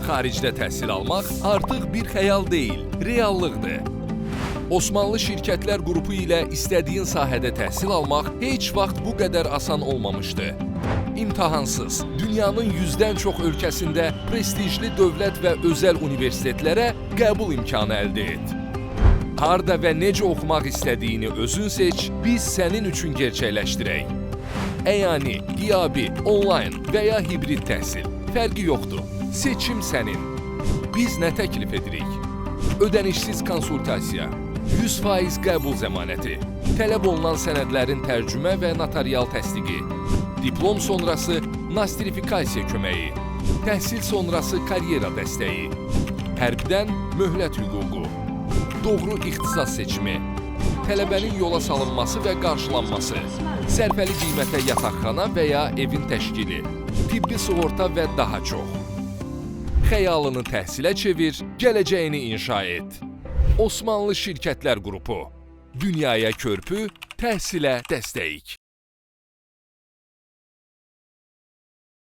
Xaricdə təhsil almaq artıq bir xəyal deyil, reallıqdır. Osmanlı şirkətlər qrupu ilə istədiyin sahədə təhsil almaq heç vaxt bu qədər asan olmamışdı. İmtahansız, dünyanın 100-dən çox ölkəsində prestijli dövlət və özəl universitetlərə qəbul imkanı əldə et. Harda və necə oxumaq istədiyini özün seç, biz sənin üçün gerçəkləşdirək. Əyani, qiyabi, onlayn və ya hibrid təhsil. Fərqi yoxdur. Seçim sənin. Biz nə təklif edirik? Ödənişsiz konsultasiya, 100% qəbul zəmanəti, tələb olunan sənədlərin tərcümə və notarial təsdiqi, diplom sonrası nostrifikasiya köməyi, təhsil sonrası karyera dəstəyi, hərbdən möhlət hüququ, doğru ixtisas seçimi, tələbənin yola salınması və qarşılanması, sərfəli qiymətə yataqxana və ya evin təşkili, tibbi sığorta və daha çox. Xəyalını təhsilə çevir, gələcəyini inşa et. Osmanlı Şirkətlər Qrupu. Dünyaya körpü, təhsilə dəstək.